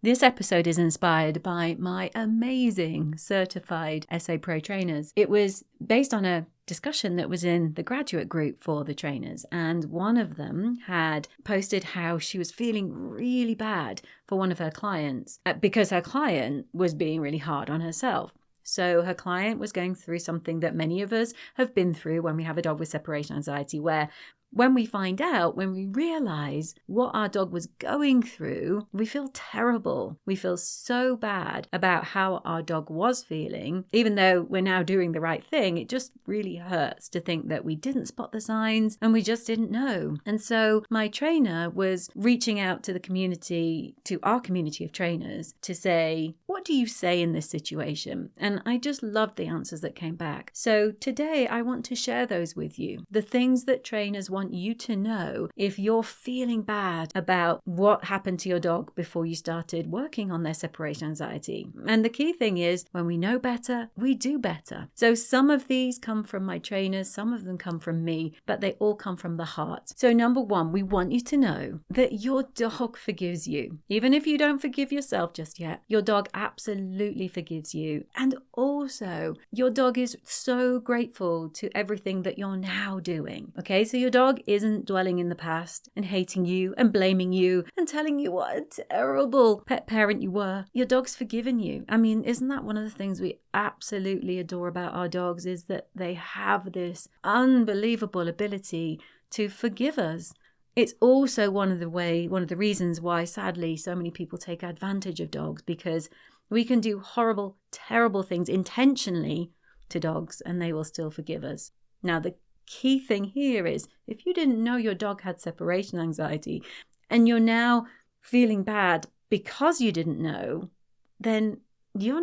This episode is inspired by my amazing certified SA Pro trainers. It was based on a discussion that was in the graduate group for the trainers, and one of them had posted how she was feeling really bad for one of her clients because her client was being really hard on herself. So her client was going through something that many of us have been through when we have a dog with separation anxiety, where when we find out, when we realize what our dog was going through, we feel terrible. We feel so bad about how our dog was feeling. Even though we're now doing the right thing, it just really hurts to think that we didn't spot the signs and we just didn't know. And so my trainer was reaching out to the community, to our community of trainers, to say, what do you say in this situation? And I just loved the answers that came back. So today I want to share those with you. The things that trainers want you to know if you're feeling bad about what happened to your dog before you started working on their separation anxiety. And the key thing is, when we know better, we do better. So some of these come from my trainers, some of them come from me, but they all come from the heart. So number one, we want you to know that your dog forgives you. Even if you don't forgive yourself just yet, your dog absolutely forgives you. And also, your dog is so grateful to everything that you're now doing. Okay, so your dog isn't dwelling in the past and hating you and blaming you and telling you what a terrible pet parent you were. Your dog's forgiven you. I mean, isn't that one of the things we absolutely adore about our dogs, is that they have this unbelievable ability to forgive us. It's also one of the reasons why, sadly, so many people take advantage of dogs, because we can do horrible, terrible things intentionally to dogs and they will still forgive us. Now, the key thing here is, if you didn't know your dog had separation anxiety and you're now feeling bad because you didn't know, then you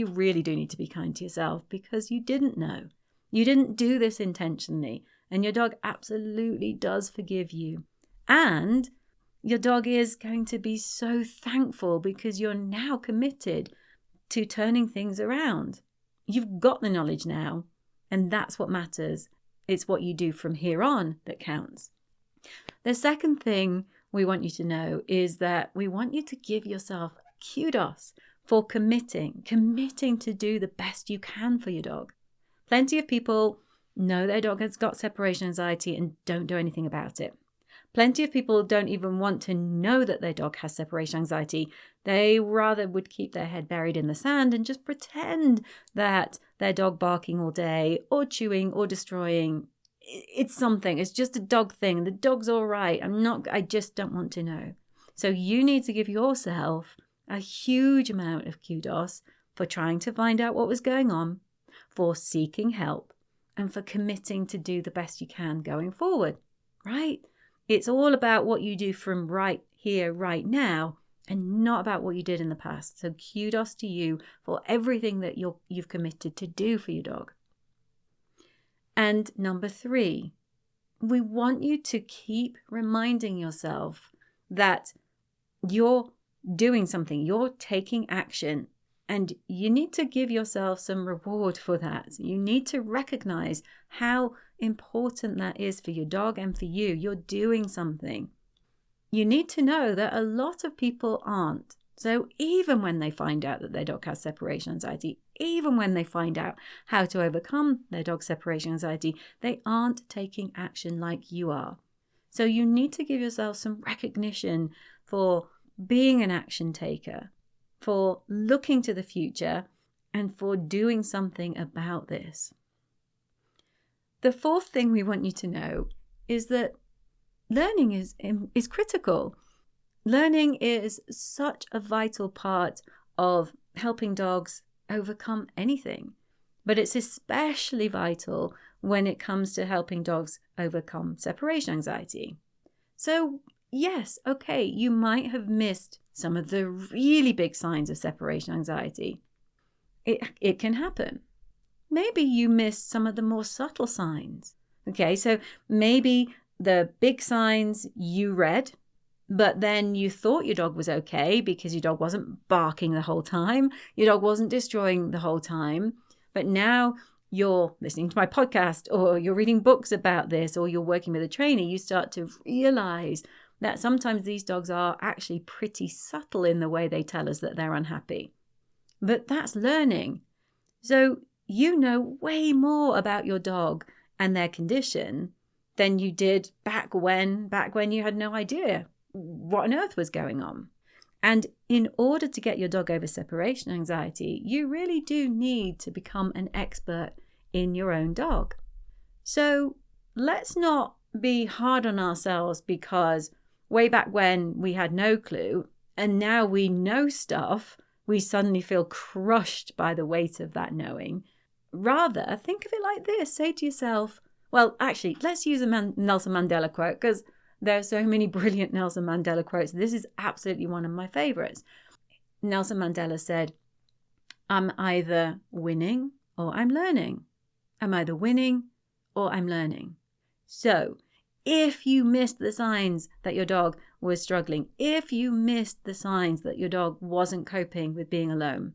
really do need to be kind to yourself, because you didn't know. You didn't do this intentionally, and your dog absolutely does forgive you. And your dog is going to be so thankful because you're now committed to turning things around. You've got the knowledge now. And that's what matters. It's what you do from here on that counts. The second thing we want you to know is that we want you to give yourself kudos for committing to do the best you can for your dog. Plenty of people know their dog has got separation anxiety and don't do anything about it. Plenty of people don't even want to know that their dog has separation anxiety. They rather would keep their head buried in the sand and just pretend that their dog barking all day or chewing or destroying, it's something. It's just a dog thing. The dog's all right. I just don't want to know. So you need to give yourself a huge amount of kudos for trying to find out what was going on, for seeking help, and for committing to do the best you can going forward, right? It's all about what you do from right here, right now, and not about what you did in the past. So kudos to you for everything that you've committed to do for your dog. And number 3, we want you to keep reminding yourself that you're doing something, you're taking action, and you need to give yourself some reward for that. You need to recognize how important that is for your dog and for you. You're doing something. You need to know that a lot of people aren't. So even when they find out that their dog has separation anxiety, even when they find out how to overcome their dog's separation anxiety, they aren't taking action like you are. So you need to give yourself some recognition for being an action taker, for looking to the future, and for doing something about this. The fourth thing we want you to know is that learning is critical. Learning is such a vital part of helping dogs overcome anything, but it's especially vital when it comes to helping dogs overcome separation anxiety. So yes, okay, you might have missed some of the really big signs of separation anxiety. It can happen. Maybe you missed some of the more subtle signs. Okay, so maybe the big signs you read, but then you thought your dog was okay because your dog wasn't barking the whole time, your dog wasn't destroying the whole time, but now you're listening to my podcast or you're reading books about this or you're working with a trainer, you start to realize that sometimes these dogs are actually pretty subtle in the way they tell us that they're unhappy. But that's learning. So you know way more about your dog and their condition than you did back when you had no idea what on earth was going on. And in order to get your dog over separation anxiety, you really do need to become an expert in your own dog. So let's not be hard on ourselves because way back when we had no clue and now we know stuff, we suddenly feel crushed by the weight of that knowing. Rather, think of it like this. Say to yourself, well, actually, let's use a Nelson Mandela quote because there are so many brilliant Nelson Mandela quotes. This is absolutely one of my favorites. Nelson Mandela said, I'm either winning or I'm learning. I'm either winning or I'm learning. So if you missed the signs that your dog was struggling, if you missed the signs that your dog wasn't coping with being alone,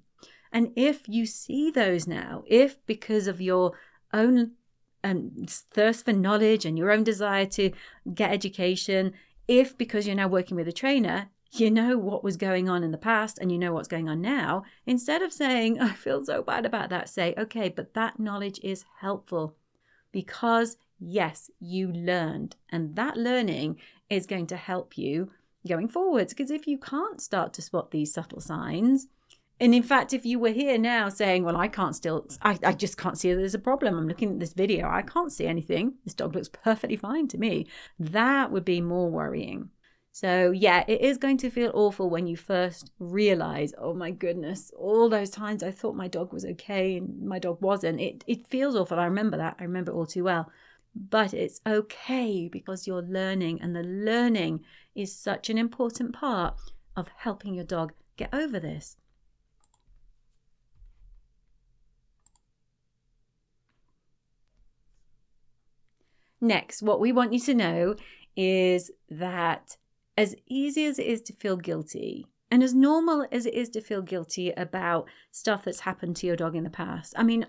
and if you see those now, if because of your own thirst for knowledge and your own desire to get education, if because you're now working with a trainer, you know what was going on in the past and you know what's going on now, instead of saying, I feel so bad about that, say, okay, but that knowledge is helpful because yes, you learned, and that learning is going to help you going forwards. Because if you can't start to spot these subtle signs, and in fact, if you were here now saying, well, I just can't see there's a problem. I'm looking at this video. I can't see anything. This dog looks perfectly fine to me. That would be more worrying. So yeah, it is going to feel awful when you first realize, oh my goodness, all those times I thought my dog was okay and my dog wasn't. It feels awful. I remember that. I remember it all too well. But it's okay because you're learning, and the learning is such an important part of helping your dog get over this. Next, what we want you to know is that as easy as it is to feel guilty, and as normal as it is to feel guilty about stuff that's happened to your dog in the past. I mean,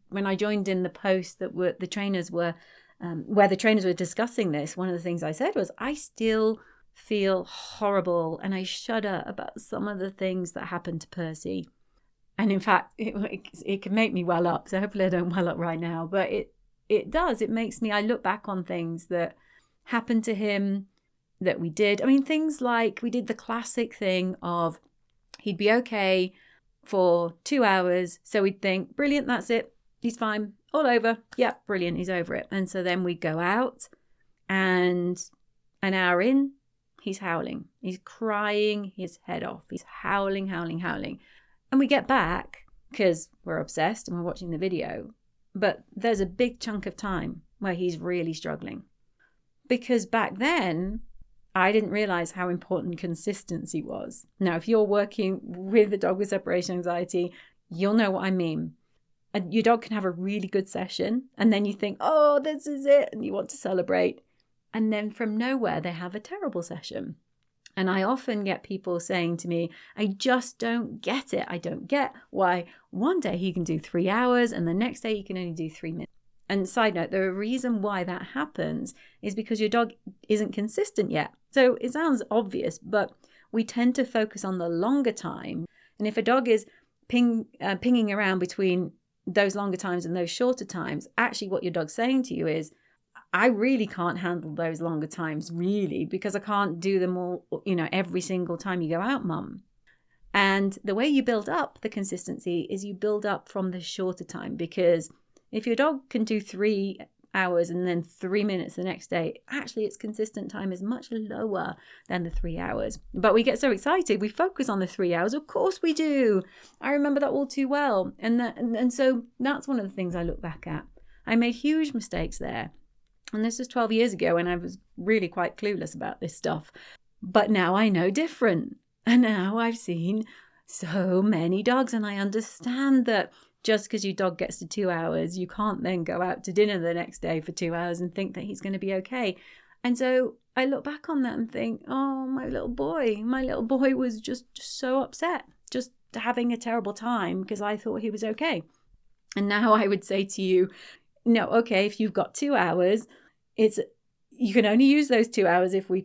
when I joined in the post that where the trainers were discussing this, one of the things I said was, I still feel horrible and I shudder about some of the things that happened to Percy. And in fact, it can make me well up. So hopefully I don't well up right now, but it does. It makes me, I look back on things that happened to him that we did. I mean, things like we did the classic thing of he'd be okay for 2 hours. So we'd think, brilliant, that's it. He's fine. All over. Yep, brilliant. He's over it. And so then we'd go out and an hour in, he's howling. He's crying his head off. He's howling. And we get back because we're obsessed and we're watching the video. But there's a big chunk of time where he's really struggling. Because back then, I didn't realize how important consistency was. Now, if you're working with a dog with separation anxiety, you'll know what I mean. And your dog can have a really good session, and then you think, oh, this is it, and you want to celebrate. And then from nowhere, they have a terrible session. And I often get people saying to me, I just don't get it. I don't get why one day he can do 3 hours and the next day he can only do 3 minutes. And side note, the reason why that happens is because your dog isn't consistent yet. So it sounds obvious, but we tend to focus on the longer time. And if a dog is pinging around between those longer times and those shorter times, actually what your dog's saying to you is, I really can't handle those longer times, really, because I can't do them all, every single time you go out, Mum. And the way you build up the consistency is you build up from the shorter time, because if your dog can do 3 hours and then 3 minutes the next day, actually its consistent time is much lower than the 3 hours. But we get so excited, we focus on the 3 hours. Of course we do. I remember that all too well. And so that's one of the things I look back at. I made huge mistakes there. And this was 12 years ago, and I was really quite clueless about this stuff. But now I know different. And now I've seen so many dogs, and I understand that just because your dog gets to 2 hours, you can't then go out to dinner the next day for 2 hours and think that he's going to be okay. And so I look back on that and think, oh, my little boy was just so upset, just having a terrible time because I thought he was okay. And now I would say to you, no, okay, if you've got 2 hours, you can only use those 2 hours if we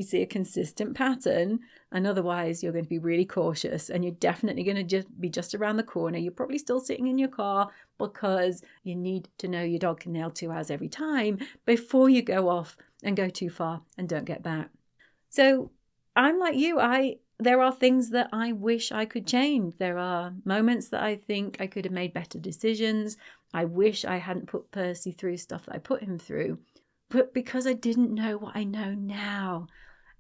see a consistent pattern, and otherwise you're going to be really cautious, and you're definitely going to be just around the corner. You're probably still sitting in your car because you need to know your dog can nail 2 hours every time before you go off and go too far and don't get back. So I'm like you. There are things that I wish I could change. There are moments that I think I could have made better decisions. I wish I hadn't put Percy through stuff that I put him through, but because I didn't know what I know now.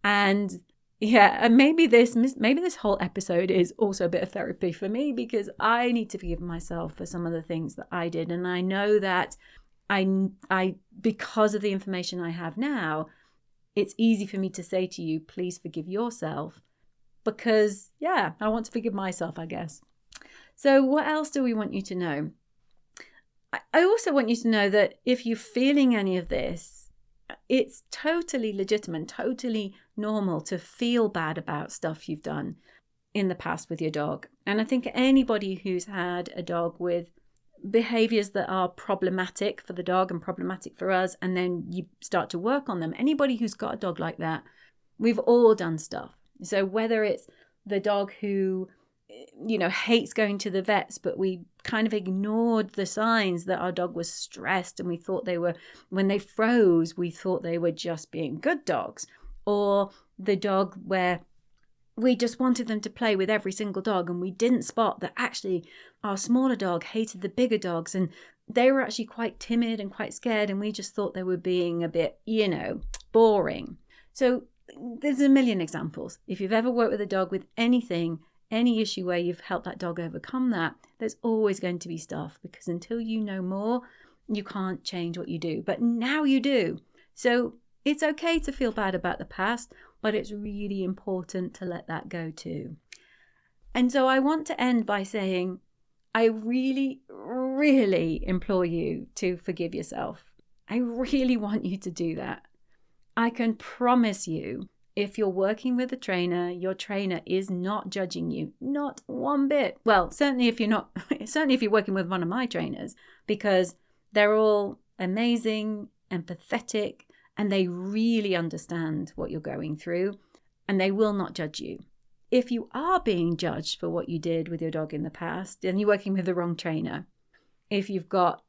And yeah, and maybe this whole episode is also a bit of therapy for me, because I need to forgive myself for some of the things that I did. And I know that I because of the information I have now, it's easy for me to say to you, please forgive yourself, because yeah, I want to forgive myself, I guess. So what else do we want you to know? I also want you to know that if you're feeling any of this, it's totally legitimate, totally normal to feel bad about stuff you've done in the past with your dog. And I think anybody who's had a dog with behaviors that are problematic for the dog and problematic for us, and then you start to work on them, anybody who's got a dog like that, we've all done stuff. So whether it's the dog who, hates going to the vets, but we kind of ignored the signs that our dog was stressed, and we thought when they froze, we thought they were just being good dogs. Or the dog where we just wanted them to play with every single dog, and we didn't spot that actually our smaller dog hated the bigger dogs, and they were actually quite timid and quite scared, and we just thought they were being a bit, boring. So there's a million examples. If you've ever worked with a dog with anything, any issue where you've helped that dog overcome that, there's always going to be stuff, because until you know more, you can't change what you do. But now you do. So it's okay to feel bad about the past, but it's really important to let that go too. And so I want to end by saying, I really, really implore you to forgive yourself. I really want you to do that. I can promise you, if you're working with a trainer, your trainer is not judging you, not one bit. Well, certainly if you're working with one of my trainers, because they're all amazing, empathetic, and they really understand what you're going through, and they will not judge you. If you are being judged for what you did with your dog in the past, then you're working with the wrong trainer. If you've got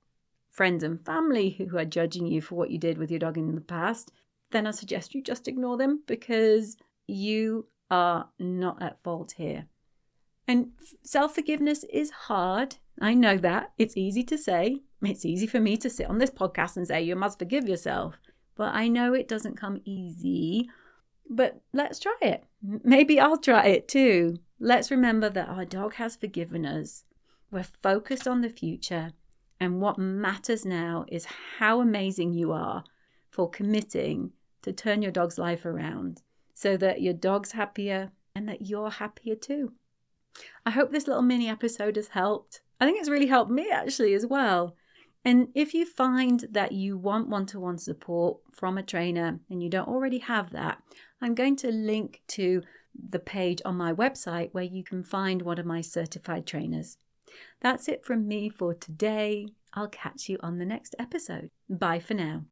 friends and family who are judging you for what you did with your dog in the past, then I suggest you just ignore them, because you are not at fault here. And self-forgiveness is hard. I know that. It's easy to say. It's easy for me to sit on this podcast and say, you must forgive yourself. But I know it doesn't come easy. But let's try it. Maybe I'll try it too. Let's remember that our dog has forgiven us. We're focused on the future. And what matters now is how amazing you are for committing to turn your dog's life around, so that your dog's happier and that you're happier too. I hope this little mini episode has helped. I think it's really helped me actually as well. And if you find that you want one-to-one support from a trainer and you don't already have that, I'm going to link to the page on my website where you can find one of my certified trainers. That's it from me for today. I'll catch you on the next episode. Bye for now.